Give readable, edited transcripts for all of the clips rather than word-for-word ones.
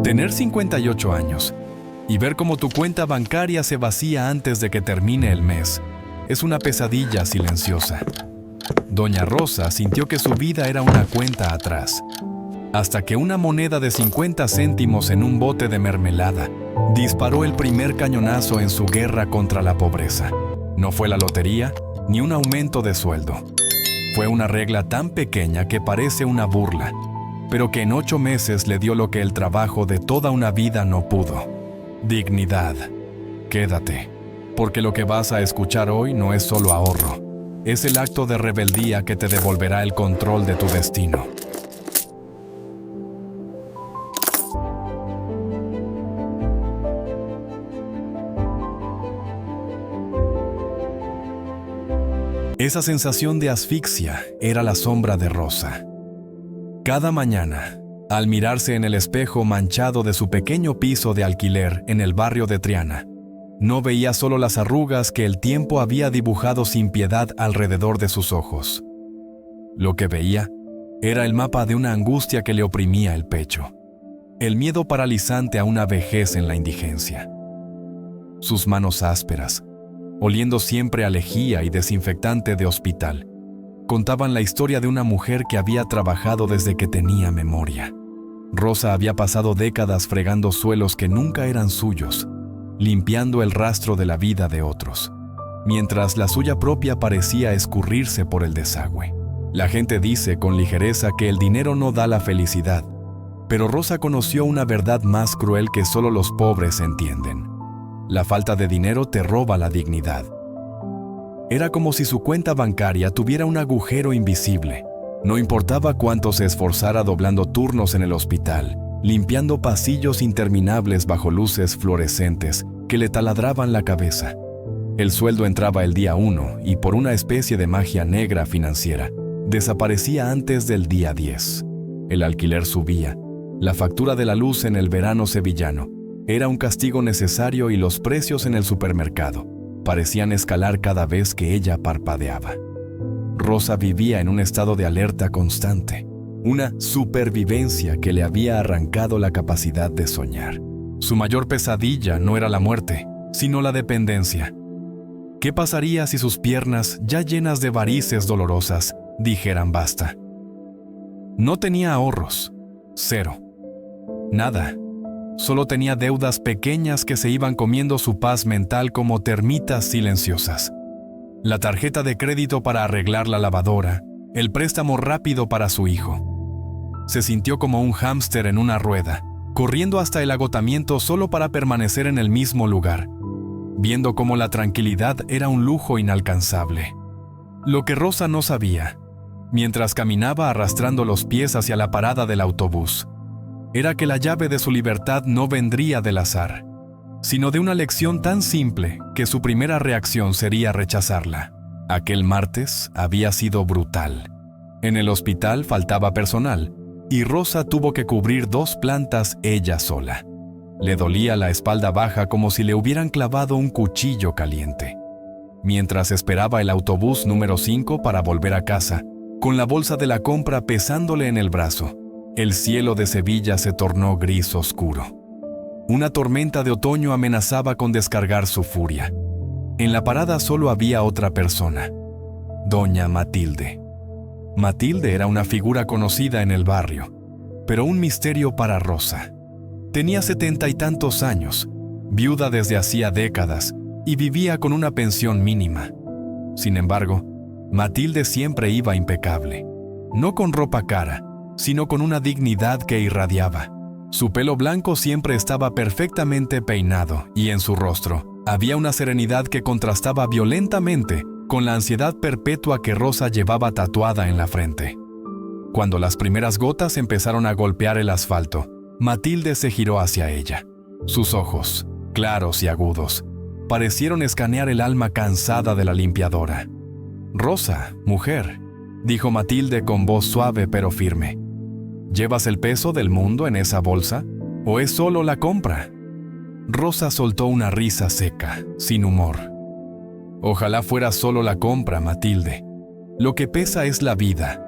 Tener 58 años y ver cómo tu cuenta bancaria se vacía antes de que termine el mes es una pesadilla silenciosa. Doña Rosa sintió que su vida era una cuenta atrás, hasta que una moneda de 50 céntimos en un bote de mermelada disparó el primer cañonazo en su guerra contra la pobreza. No fue la lotería ni un aumento de sueldo. Fue una regla tan pequeña que parece una burla, pero que en 8 meses le dio lo que el trabajo de toda una vida no pudo: dignidad. Quédate, porque lo que vas a escuchar hoy no es solo ahorro, es el acto de rebeldía que te devolverá el control de tu destino. Esa sensación de asfixia era la sombra de Rosa. Cada mañana, al mirarse en el espejo manchado de su pequeño piso de alquiler en el barrio de Triana, no veía solo las arrugas que el tiempo había dibujado sin piedad alrededor de sus ojos. Lo que veía era el mapa de una angustia que le oprimía el pecho, el miedo paralizante a una vejez en la indigencia. Sus manos ásperas, oliendo siempre a lejía y desinfectante de hospital, contaban la historia de una mujer que había trabajado desde que tenía memoria. Rosa había pasado décadas fregando suelos que nunca eran suyos, limpiando el rastro de la vida de otros, mientras la suya propia parecía escurrirse por el desagüe. La gente dice con ligereza que el dinero no da la felicidad, pero Rosa conoció una verdad más cruel que solo los pobres entienden. La falta de dinero te roba la dignidad. Era como si su cuenta bancaria tuviera un agujero invisible. No importaba cuánto se esforzara doblando turnos en el hospital, limpiando pasillos interminables bajo luces fluorescentes que le taladraban la cabeza. El sueldo entraba el día 1 y por una especie de magia negra financiera, desaparecía antes del día 10. El alquiler subía. La factura de la luz en el verano sevillano era un castigo necesario y los precios en el supermercado parecían escalar cada vez que ella parpadeaba. Rosa vivía en un estado de alerta constante, una supervivencia que le había arrancado la capacidad de soñar. Su mayor pesadilla no era la muerte, sino la dependencia. ¿Qué pasaría si sus piernas, ya llenas de varices dolorosas, dijeran basta? No tenía ahorros, cero, nada. Solo tenía deudas pequeñas que se iban comiendo su paz mental como termitas silenciosas. La tarjeta de crédito para arreglar la lavadora, el préstamo rápido para su hijo. Se sintió como un hámster en una rueda, corriendo hasta el agotamiento solo para permanecer en el mismo lugar, viendo cómo la tranquilidad era un lujo inalcanzable. Lo que Rosa no sabía, mientras caminaba arrastrando los pies hacia la parada del autobús, era que la llave de su libertad no vendría del azar, sino de una lección tan simple que su primera reacción sería rechazarla. Aquel martes había sido brutal. En el hospital faltaba personal, y Rosa tuvo que cubrir 2 plantas ella sola. Le dolía la espalda baja como si le hubieran clavado un cuchillo caliente. Mientras esperaba el autobús número 5 para volver a casa, con la bolsa de la compra pesándole en el brazo, el cielo de Sevilla se tornó gris oscuro. Una tormenta de otoño amenazaba con descargar su furia. En la parada solo había otra persona: doña Matilde. Matilde era una figura conocida en el barrio, pero un misterio para Rosa. Tenía 70 y tantos años, viuda desde hacía décadas, y vivía con una pensión mínima. Sin embargo, Matilde siempre iba impecable, no con ropa cara, sino con una dignidad que irradiaba. Su pelo blanco siempre estaba perfectamente peinado y en su rostro había una serenidad que contrastaba violentamente con la ansiedad perpetua que Rosa llevaba tatuada en la frente. Cuando las primeras gotas empezaron a golpear el asfalto, Matilde se giró hacia ella. Sus ojos, claros y agudos, parecieron escanear el alma cansada de la limpiadora. «Rosa, mujer», dijo Matilde con voz suave pero firme. ¿Llevas el peso del mundo en esa bolsa? ¿O es solo la compra? Rosa soltó una risa seca, sin humor. Ojalá fuera solo la compra, Matilde. Lo que pesa es la vida.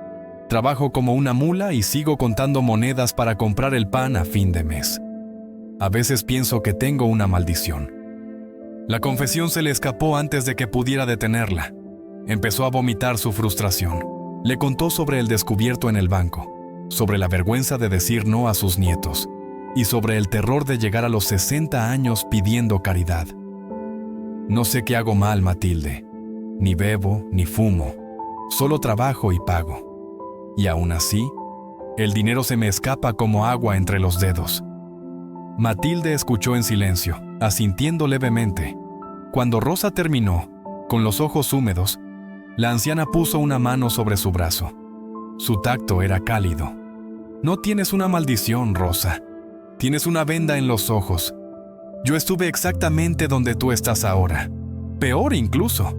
Trabajo como una mula y sigo contando monedas para comprar el pan a fin de mes. A veces pienso que tengo una maldición. La confesión se le escapó antes de que pudiera detenerla. Empezó a vomitar su frustración. Le contó sobre el descubierto en el banco, sobre la vergüenza de decir no a sus nietos y sobre el terror de llegar a los 60 años pidiendo caridad. No sé qué hago mal, Matilde. Ni bebo, ni fumo. Solo trabajo y pago. Y aún así, el dinero se me escapa como agua entre los dedos. Matilde escuchó en silencio, asintiendo levemente. Cuando Rosa terminó, con los ojos húmedos, la anciana puso una mano sobre su brazo. Su tacto era cálido. No tienes una maldición, Rosa. Tienes una venda en los ojos. Yo estuve exactamente donde tú estás ahora. Peor incluso.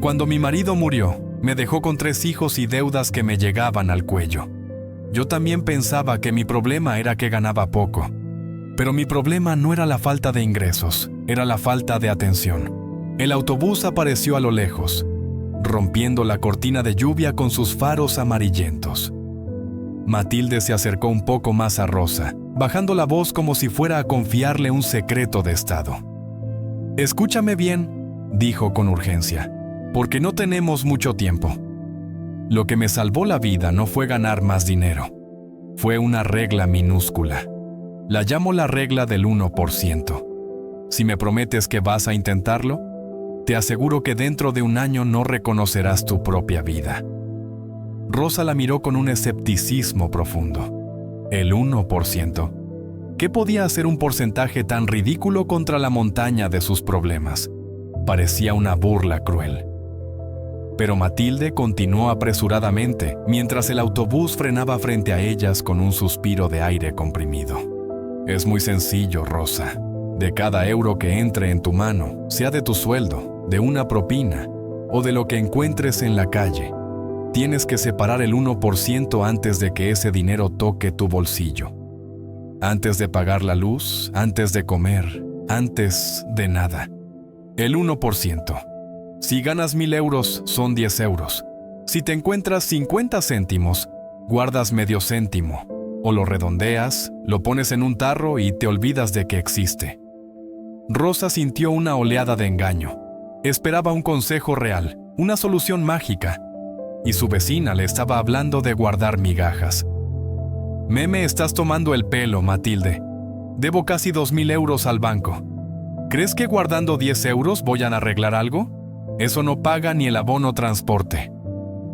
Cuando mi marido murió, me dejó con 3 hijos y deudas que me llegaban al cuello. Yo también pensaba que mi problema era que ganaba poco. Pero mi problema no era la falta de ingresos, era la falta de atención. El autobús apareció a lo lejos, rompiendo la cortina de lluvia con sus faros amarillentos. Matilde se acercó un poco más a Rosa, bajando la voz como si fuera a confiarle un secreto de estado. «Escúchame bien», dijo con urgencia, «porque no tenemos mucho tiempo. Lo que me salvó la vida no fue ganar más dinero. Fue una regla minúscula. La llamo la regla del 1%. Si me prometes que vas a intentarlo, te aseguro que dentro de un año no reconocerás tu propia vida». Rosa la miró con un escepticismo profundo. ¿El 1%? ¿Qué podía hacer un porcentaje tan ridículo contra la montaña de sus problemas? Parecía una burla cruel. Pero Matilde continuó apresuradamente, mientras el autobús frenaba frente a ellas con un suspiro de aire comprimido. «Es muy sencillo, Rosa. De cada euro que entre en tu mano, sea de tu sueldo, de una propina o de lo que encuentres en la calle, tienes que separar el 1% antes de que ese dinero toque tu bolsillo. Antes de pagar la luz, antes de comer, antes de nada. El 1%. Si ganas 1,000 euros, son 10 euros. Si te encuentras 50 céntimos, guardas medio céntimo, o lo redondeas, lo pones en un tarro y te olvidas de que existe». Rosa sintió una oleada de engaño. Esperaba un consejo real, una solución mágica, y su vecina le estaba hablando de guardar migajas. «Me estás tomando el pelo, Matilde. Debo casi 2,000 euros al banco. ¿Crees que guardando 10 euros voy a arreglar algo? Eso no paga ni el abono transporte».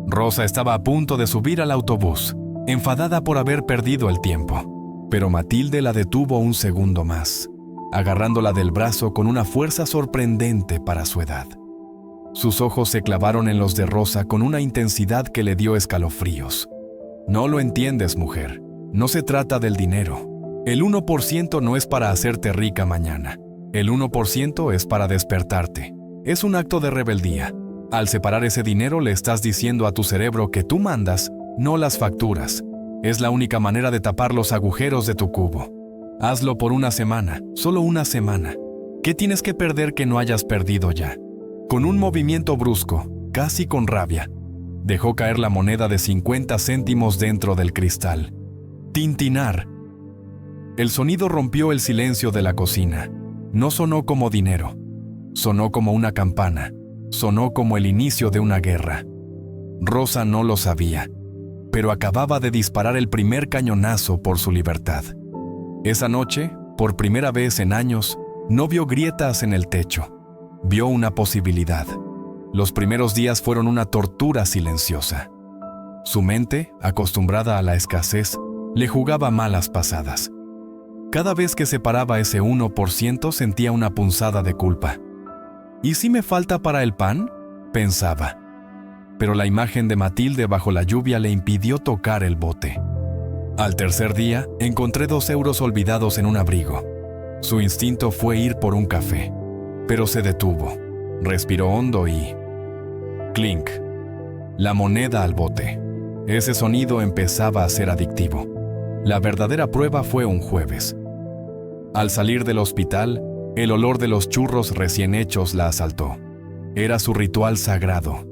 Rosa estaba a punto de subir al autobús, enfadada por haber perdido el tiempo. Pero Matilde la detuvo un segundo más, agarrándola del brazo con una fuerza sorprendente para su edad. Sus ojos se clavaron en los de Rosa con una intensidad que le dio escalofríos. «No lo entiendes, mujer. No se trata del dinero. El 1% no es para hacerte rica mañana. El 1% es para despertarte. Es un acto de rebeldía. Al separar ese dinero le estás diciendo a tu cerebro que tú mandas, no las facturas. Es la única manera de tapar los agujeros de tu cubo. Hazlo por una semana, solo una semana. ¿Qué tienes que perder que no hayas perdido ya?» Con un movimiento brusco, casi con rabia, dejó caer la moneda de 50 céntimos dentro del cristal. Tintinar. El sonido rompió el silencio de la cocina. No sonó como dinero. Sonó como una campana. Sonó como el inicio de una guerra. Rosa no lo sabía, pero acababa de disparar el primer cañonazo por su libertad. Esa noche, por primera vez en años, no vio grietas en el techo. Vio una posibilidad. Los primeros días fueron una tortura silenciosa. Su mente, acostumbrada a la escasez, le jugaba malas pasadas. Cada vez que separaba ese 1% sentía una punzada de culpa. ¿Y si me falta para el pan?, pensaba. Pero la imagen de Matilde bajo la lluvia le impidió tocar el bote. Al tercer día, encontré 2 euros olvidados en un abrigo. Su instinto fue ir por un café, pero se detuvo, respiró hondo y... clink. La moneda al bote. Ese sonido empezaba a ser adictivo. La verdadera prueba fue un jueves. Al salir del hospital, el olor de los churros recién hechos la asaltó. Era su ritual sagrado.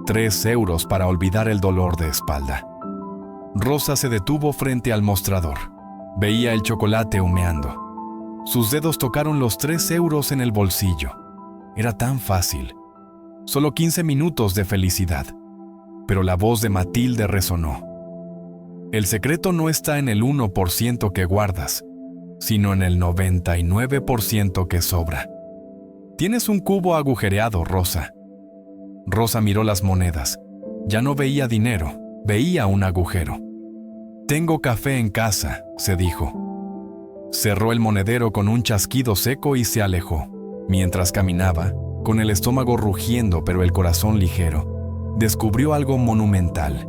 3 euros para olvidar el dolor de espalda. Rosa se detuvo frente al mostrador. Veía el chocolate humeando. Sus dedos tocaron los 3 euros en el bolsillo. Era tan fácil. Solo 15 minutos de felicidad. Pero la voz de Matilde resonó. El secreto no está en el 1% que guardas, sino en el 99% que sobra. Tienes un cubo agujereado, Rosa. Rosa miró las monedas. Ya no veía dinero, veía un agujero. Tengo café en casa, se dijo. Cerró el monedero con un chasquido seco y se alejó. Mientras caminaba, con el estómago rugiendo pero el corazón ligero, descubrió algo monumental.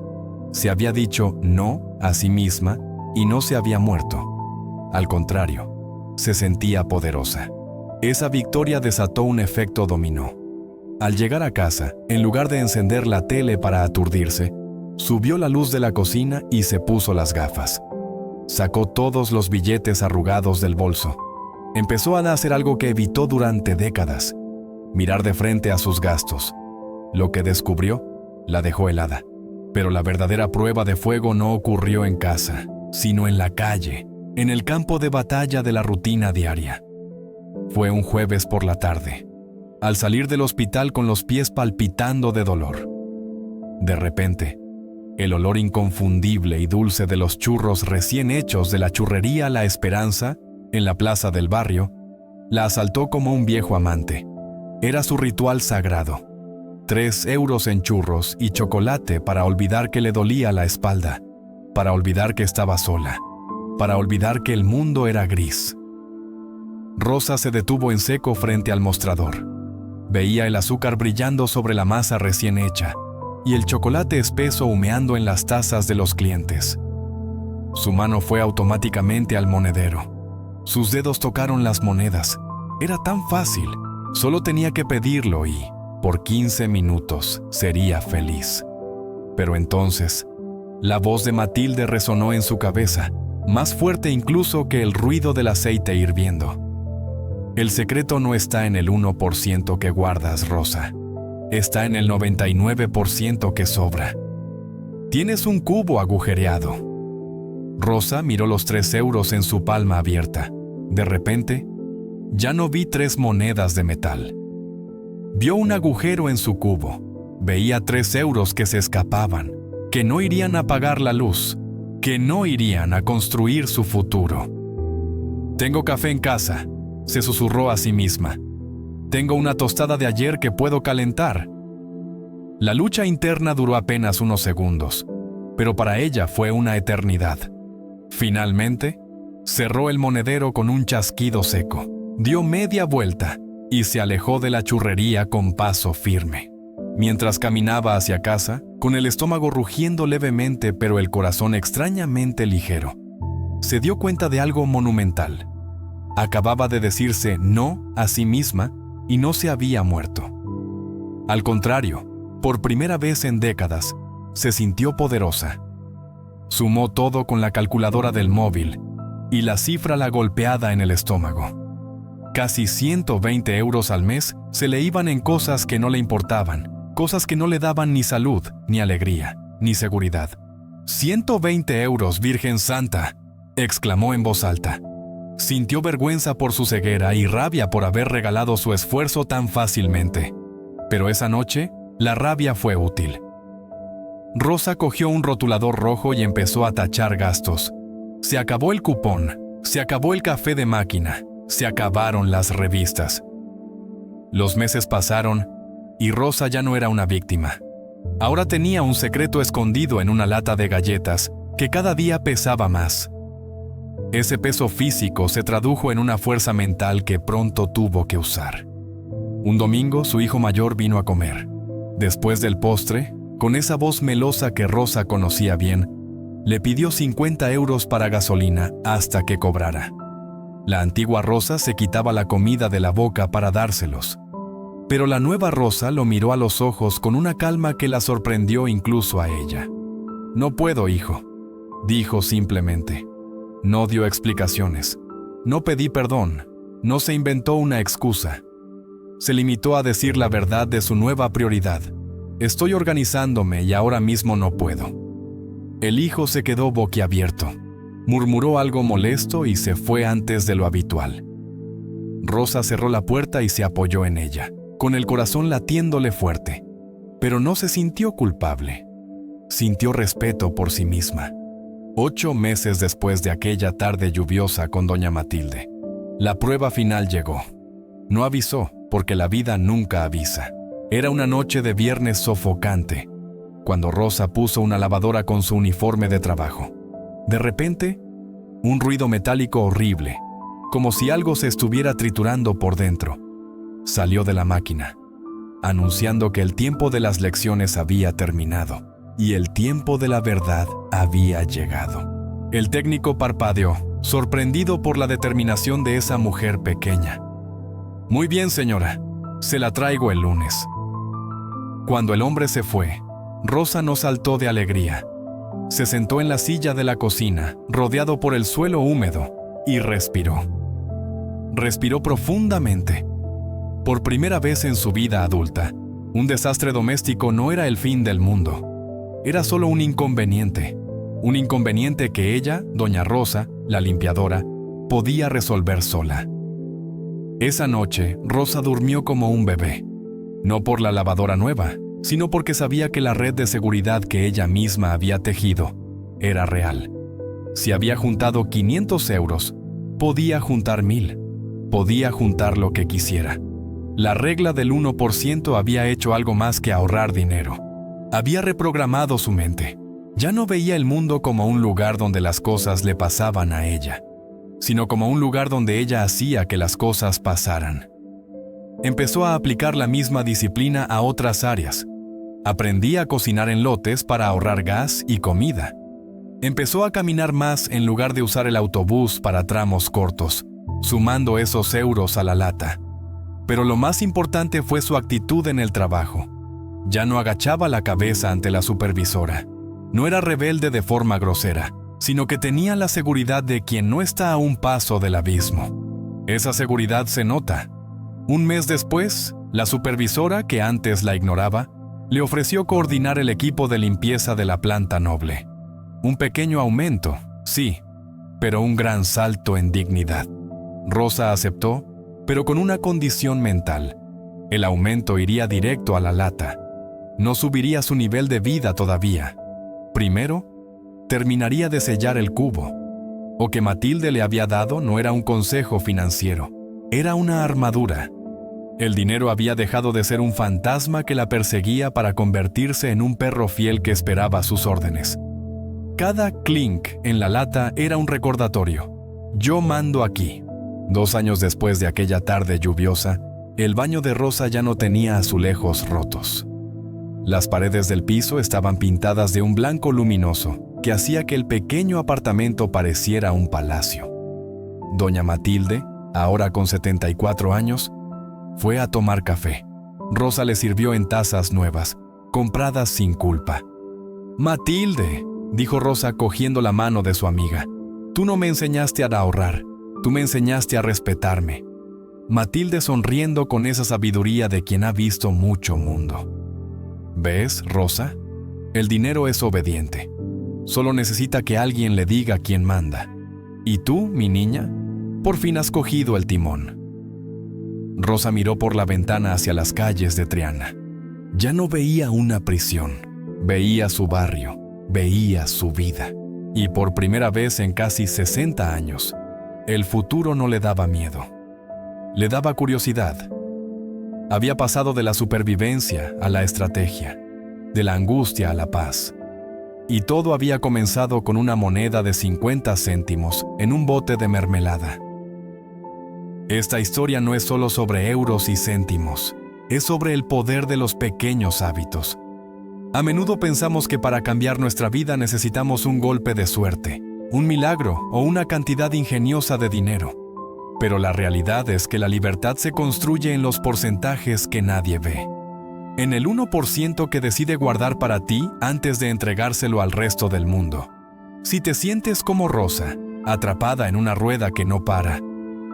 Se había dicho no a sí misma y no se había muerto. Al contrario, se sentía poderosa. Esa victoria desató un efecto dominó. Al llegar a casa, en lugar de encender la tele para aturdirse, subió la luz de la cocina y se puso las gafas. Sacó todos los billetes arrugados del bolso. Empezó a hacer algo que evitó durante décadas: mirar de frente a sus gastos. Lo que descubrió la dejó helada. Pero la verdadera prueba de fuego no ocurrió en casa, sino en la calle, en el campo de batalla de la rutina diaria. Fue un jueves por la tarde, al salir del hospital con los pies palpitando de dolor. De repente, el olor inconfundible y dulce de los churros recién hechos de la churrería La Esperanza, en la plaza del barrio, la asaltó como un viejo amante. Era su ritual sagrado. 3 euros en churros y chocolate para olvidar que le dolía la espalda, para olvidar que estaba sola, para olvidar que el mundo era gris. Rosa se detuvo en seco frente al mostrador. Veía el azúcar brillando sobre la masa recién hecha y el chocolate espeso humeando en las tazas de los clientes. Su mano fue automáticamente al monedero. Sus dedos tocaron las monedas. Era tan fácil. Solo tenía que pedirlo y, por 15 minutos, sería feliz. Pero entonces, la voz de Matilde resonó en su cabeza, más fuerte incluso que el ruido del aceite hirviendo. El secreto no está en el 1% que guardas, Rosa. Está en el 99% que sobra. Tienes un cubo agujereado. Rosa miró los 3 euros en su palma abierta. De repente, ya no vi 3 monedas de metal. Vio un agujero en su cubo. Veía 3 euros que se escapaban, que no irían a apagar la luz, que no irían a construir su futuro. Tengo café en casa, se susurró a sí misma. Tengo una tostada de ayer que puedo calentar. La lucha interna duró apenas unos segundos, pero para ella fue una eternidad. Finalmente, cerró el monedero con un chasquido seco, dio media vuelta y se alejó de la churrería con paso firme. Mientras caminaba hacia casa, con el estómago rugiendo levemente pero el corazón extrañamente ligero, se dio cuenta de algo monumental. Acababa de decirse no a sí misma y no se había muerto. Al contrario, por primera vez en décadas, se sintió poderosa. Sumó todo con la calculadora del móvil y la cifra la golpeada en el estómago. Casi 120 euros al mes se le iban en cosas que no le importaban, cosas que no le daban ni salud, ni alegría, ni seguridad. 120 euros, Virgen Santa, exclamó en voz alta. Sintió vergüenza por su ceguera y rabia por haber regalado su esfuerzo tan fácilmente. Pero esa noche, la rabia fue útil. Rosa cogió un rotulador rojo y empezó a tachar gastos. Se acabó el cupón, se acabó el café de máquina, se acabaron las revistas. Los meses pasaron y Rosa ya no era una víctima. Ahora tenía un secreto escondido en una lata de galletas que cada día pesaba más. Ese peso físico se tradujo en una fuerza mental que pronto tuvo que usar. Un domingo su hijo mayor vino a comer. Después del postre, con esa voz melosa que Rosa conocía bien, le pidió 50 euros para gasolina hasta que cobrara. La antigua Rosa se quitaba la comida de la boca para dárselos. Pero la nueva Rosa lo miró a los ojos con una calma que la sorprendió incluso a ella. «No puedo, hijo», dijo simplemente. No dio explicaciones. No pedí perdón. No se inventó una excusa. Se limitó a decir la verdad de su nueva prioridad. Estoy organizándome y ahora mismo no puedo. El hijo se quedó boquiabierto. Murmuró algo molesto y se fue antes de lo habitual. Rosa cerró la puerta y se apoyó en ella, con el corazón latiéndole fuerte. Pero no se sintió culpable. Sintió respeto por sí misma. 8 meses después de aquella tarde lluviosa con doña Matilde, la prueba final llegó. No avisó, porque la vida nunca avisa. Era una noche de viernes sofocante, cuando Rosa puso una lavadora con su uniforme de trabajo. De repente, un ruido metálico horrible, como si algo se estuviera triturando por dentro, salió de la máquina, anunciando que el tiempo de las lecciones había terminado y el tiempo de la verdad había llegado. El técnico parpadeó, sorprendido por la determinación de esa mujer pequeña. «Muy bien, señora, se la traigo el lunes». Cuando el hombre se fue, Rosa no saltó de alegría. Se sentó en la silla de la cocina, rodeado por el suelo húmedo, y respiró. Respiró profundamente. Por primera vez en su vida adulta, un desastre doméstico no era el fin del mundo. Era solo un inconveniente que ella, doña Rosa, la limpiadora, podía resolver sola. Esa noche, Rosa durmió como un bebé. No por la lavadora nueva, sino porque sabía que la red de seguridad que ella misma había tejido era real. Si había juntado 500 euros, podía juntar 1000. Podía juntar lo que quisiera. La regla del 1% había hecho algo más que ahorrar dinero. Había reprogramado su mente. Ya no veía el mundo como un lugar donde las cosas le pasaban a ella, sino como un lugar donde ella hacía que las cosas pasaran. Empezó a aplicar la misma disciplina a otras áreas. Aprendí a cocinar en lotes para ahorrar gas y comida. Empezó a caminar más en lugar de usar el autobús para tramos cortos, sumando esos euros a la lata. Pero lo más importante fue su actitud en el trabajo. Ya no agachaba la cabeza ante la supervisora. No era rebelde de forma grosera, sino que tenía la seguridad de quien no está a un paso del abismo. Esa seguridad se nota. Un mes después, la supervisora, que antes la ignoraba, le ofreció coordinar el equipo de limpieza de la planta noble. Un pequeño aumento, sí, pero un gran salto en dignidad. Rosa aceptó, pero con una condición mental. El aumento iría directo a la lata. No subiría su nivel de vida todavía. Primero, terminaría de sellar el cubo. O que Matilde le había dado no era un consejo financiero, era una armadura. El dinero había dejado de ser un fantasma que la perseguía para convertirse en un perro fiel que esperaba sus órdenes. Cada clink en la lata era un recordatorio. Yo mando aquí. 2 años después de aquella tarde lluviosa, el baño de Rosa ya no tenía azulejos rotos. Las paredes del piso estaban pintadas de un blanco luminoso que hacía que el pequeño apartamento pareciera un palacio. Doña Matilde, ahora con 74 años, fue a tomar café. Rosa le sirvió en tazas nuevas, compradas sin culpa. «Matilde», dijo Rosa cogiendo la mano de su amiga, «tú no me enseñaste a ahorrar, tú me enseñaste a respetarme». Matilde sonriendo con esa sabiduría de quien ha visto mucho mundo. ¿Ves, Rosa? El dinero es obediente. Solo necesita que alguien le diga quién manda. Y tú, mi niña, por fin has cogido el timón. Rosa miró por la ventana hacia las calles de Triana. Ya no veía una prisión. Veía su barrio, veía su vida. Y por primera vez en casi 60 años, el futuro no le daba miedo. Le daba curiosidad. Había pasado de la supervivencia a la estrategia, de la angustia a la paz. Y todo había comenzado con una moneda de 50 céntimos en un bote de mermelada. Esta historia no es solo sobre euros y céntimos, es sobre el poder de los pequeños hábitos. A menudo pensamos que para cambiar nuestra vida necesitamos un golpe de suerte, un milagro o una cantidad ingeniosa de dinero. Pero la realidad es que la libertad se construye en los porcentajes que nadie ve. En el 1% que decide guardar para ti antes de entregárselo al resto del mundo. Si te sientes como Rosa, atrapada en una rueda que no para,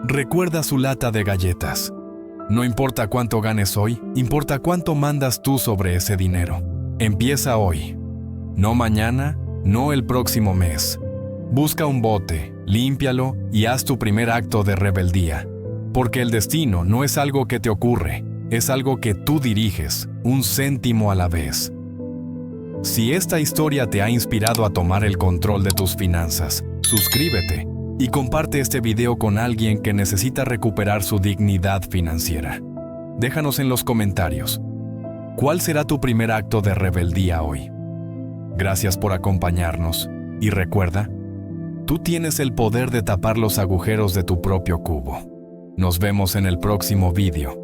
recuerda su lata de galletas. No importa cuánto ganes hoy, importa cuánto mandas tú sobre ese dinero. Empieza hoy. No mañana, no el próximo mes. Busca un bote, límpialo y haz tu primer acto de rebeldía. Porque el destino no es algo que te ocurre, es algo que tú diriges, un céntimo a la vez. Si esta historia te ha inspirado a tomar el control de tus finanzas, suscríbete y comparte este video con alguien que necesita recuperar su dignidad financiera. Déjanos en los comentarios, ¿cuál será tu primer acto de rebeldía hoy? Gracias por acompañarnos y recuerda, tú tienes el poder de tapar los agujeros de tu propio cubo. Nos vemos en el próximo video.